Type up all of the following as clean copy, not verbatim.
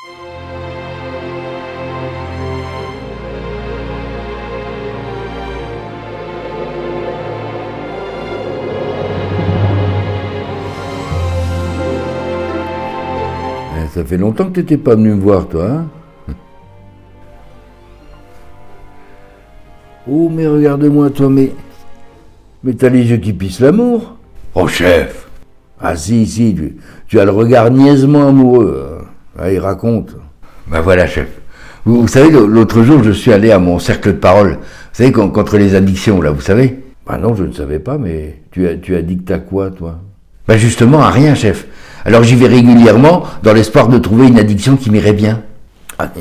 Ça fait longtemps que t'étais pas venu me voir, toi, hein? Oh, mais regarde-moi, toi, mais t'as les yeux qui pissent l'amour. Oh, chef! Ah, si, tu as le regard niaisement amoureux. Ah, il raconte. Ben voilà, chef. Vous savez, l'autre jour, je suis allé à mon cercle de parole. Vous savez, contre les addictions, là, vous savez? Ben non, je ne savais pas, mais tu addictes à quoi, toi? Ben justement, à rien, chef. Alors j'y vais régulièrement, dans l'espoir de trouver une addiction qui m'irait bien. Ah,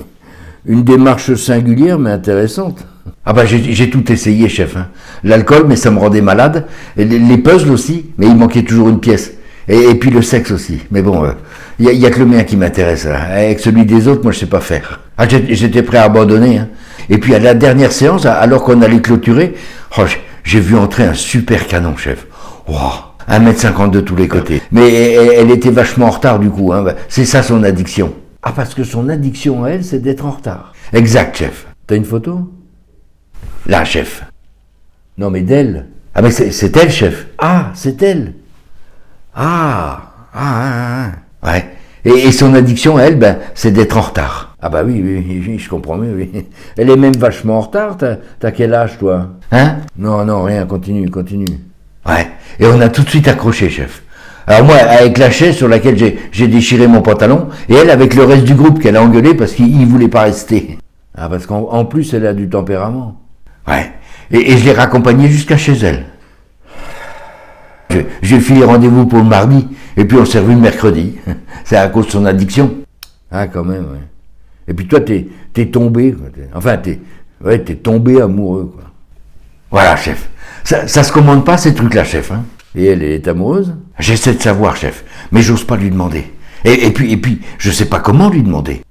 une démarche singulière, mais intéressante. Ah bah j'ai tout essayé, chef. Hein. L'alcool, mais ça me rendait malade. Et les puzzles aussi, mais il manquait toujours une pièce. Et puis le sexe aussi. Mais bon, y a que le mien qui m'intéresse. Hein. Avec celui des autres, moi je sais pas faire. Ah, j'étais prêt à abandonner. Hein. Et puis à la dernière séance, alors qu'on allait clôturer, oh, j'ai vu entrer un super canon, chef. Wow. 1m50 de tous les côtés. Mais elle était vachement en retard du coup. Hein. C'est ça son addiction. Ah, parce que son addiction à elle, c'est d'être en retard. Exact, chef. T'as une photo? Là, chef. Non, mais d'elle. Ah, mais c'est elle, chef. Ah, c'est elle. Ouais. Et son addiction à elle, ben, c'est d'être en retard. Ah bah oui, je comprends mieux, oui. Elle est même vachement en retard. T'as quel âge, toi? Hein? Non, rien, continue. Ouais, et on a tout de suite accroché, chef. Alors moi, avec la chaise sur laquelle j'ai déchiré mon pantalon, et elle avec le reste du groupe qu'elle a engueulé parce qu'il voulait pas rester. Ah, parce qu'en plus, elle a du tempérament. Ouais, et je l'ai raccompagnée jusqu'à chez elle. J'ai filé rendez-vous pour le mardi, et puis on s'est revu le mercredi. C'est à cause de son addiction. Ah, quand même, ouais. Et puis toi, t'es tombé, quoi. Enfin, t'es tombé amoureux, quoi. Voilà, chef. Ça se commande pas, ces trucs-là, chef, hein. Et elle est amoureuse? J'essaie de savoir, chef, mais j'ose pas lui demander. Et puis, je sais pas comment lui demander.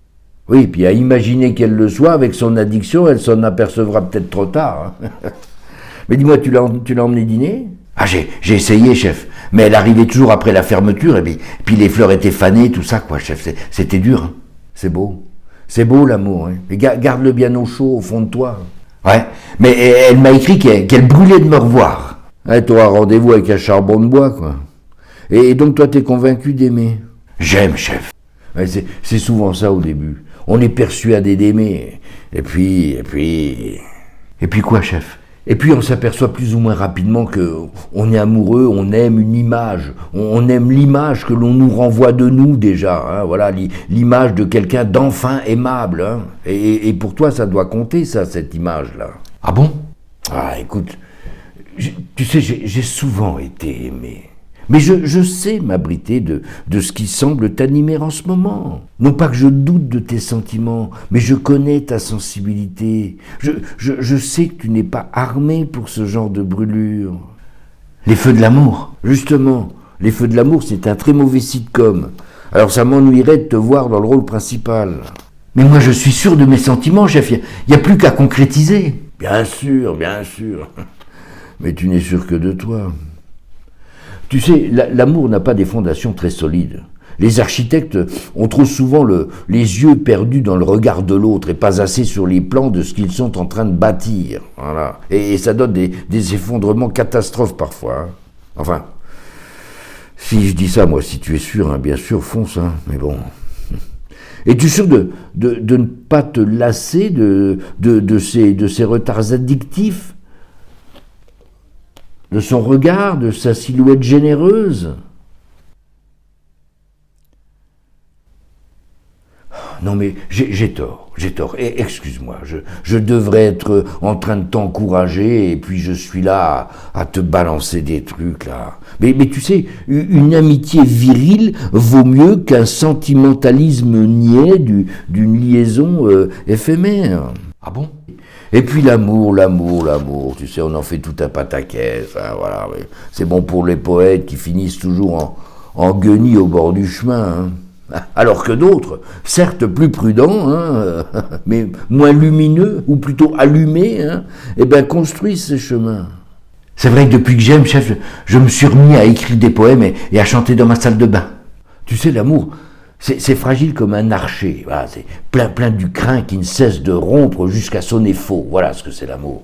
Oui, puis à imaginer qu'elle le soit, avec son addiction, elle s'en apercevra peut-être trop tard. Hein. Mais dis-moi, tu l'as emmené dîner? Ah, j'ai essayé, chef, mais elle arrivait toujours après la fermeture, et puis les fleurs étaient fanées, tout ça, quoi, chef, c'était dur. Hein. C'est beau l'amour, hein. Et garde-le bien au chaud, au fond de toi. Ouais, mais elle m'a écrit qu'elle brûlait de me revoir. Ouais, t'auras rendez-vous avec un charbon de bois, quoi. Et donc toi, t'es convaincu d'aimer? J'aime, chef. Ouais, c'est souvent ça au début. On est persuadé d'aimer. Et puis quoi, chef? Et puis on s'aperçoit plus ou moins rapidement que on est amoureux, on aime une image. On aime l'image que l'on nous renvoie de nous déjà. Hein, voilà, l'image de quelqu'un d'enfin aimable. Hein. Et pour toi, ça doit compter, ça, cette image-là. Ah bon? Ah, écoute, tu sais, j'ai souvent été aimé. Mais je sais m'abriter de ce qui semble t'animer en ce moment. Non pas que je doute de tes sentiments, mais je connais ta sensibilité. Je sais que tu n'es pas armé pour ce genre de brûlure. Les feux de l'amour, justement. Les feux de l'amour, c'est un très mauvais sitcom. Alors ça m'ennuierait de te voir dans le rôle principal. Mais moi je suis sûr de mes sentiments, chef. Il n'y a plus qu'à concrétiser. Bien sûr. Mais tu n'es sûr que de toi. Tu sais, l'amour n'a pas des fondations très solides. Les architectes ont trop souvent les yeux perdus dans le regard de l'autre et pas assez sur les plans de ce qu'ils sont en train de bâtir. Voilà. Et ça donne des effondrements catastrophes parfois. Hein. Enfin, si je dis ça, moi, si tu es sûr, hein, bien sûr, fonce, hein, mais bon. Es-tu sûr de ne pas te lasser de ces retards addictifs? De son regard, de sa silhouette généreuse? Non mais j'ai tort. Et excuse-moi, je devrais être en train de t'encourager et puis je suis là à te balancer des trucs là. Mais tu sais, une amitié virile vaut mieux qu'un sentimentalisme niais d'une liaison éphémère. Ah bon? Et puis l'amour, tu sais, on en fait tout un pataquès, hein, voilà. C'est bon pour les poètes qui finissent toujours en guenilles au bord du chemin, hein. Alors que d'autres, certes plus prudents, hein, mais moins lumineux, ou plutôt allumés, hein, construisent ces chemins. C'est vrai que depuis que j'aime, chef, je me suis remis à écrire des poèmes et à chanter dans ma salle de bain. Tu sais, l'amour, C'est fragile comme un archer, voilà, c'est plein du crin qui ne cesse de rompre jusqu'à sonner faux. Voilà ce que c'est l'amour.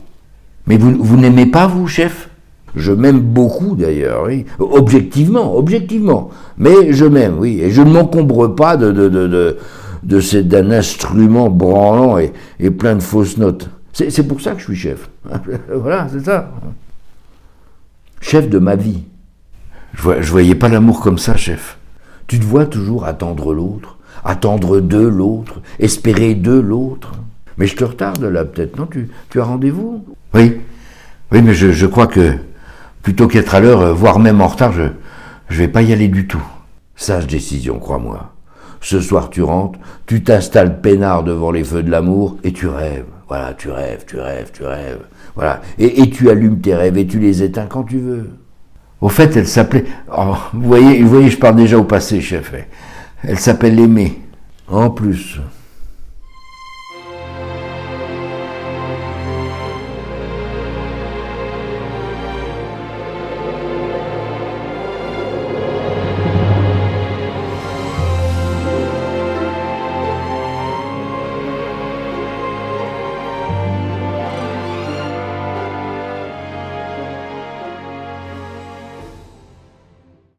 Mais vous n'aimez pas, vous, chef? Je m'aime beaucoup, d'ailleurs, oui. Objectivement. Mais je m'aime, oui. Et je ne m'encombre pas d'un instrument branlant et plein de fausses notes. C'est pour ça que je suis chef. Voilà, c'est ça. Chef de ma vie. Je voyais pas l'amour comme ça, chef. Tu te vois toujours attendre l'autre, attendre de l'autre, espérer de l'autre. Mais je te retarde là, peut-être, non? Tu as rendez-vous? Oui, mais je crois que plutôt qu'être à l'heure, voire même en retard, je vais pas y aller du tout. Sage décision, crois-moi. Ce soir tu rentres, tu t'installes peinard devant les feux de l'amour et tu rêves. Voilà, tu rêves. Voilà, et tu allumes tes rêves et tu les éteins quand tu veux. Au fait, elle s'appelait... Oh, vous voyez, je pars déjà au passé, chef. Elle s'appelle Aimée. En plus...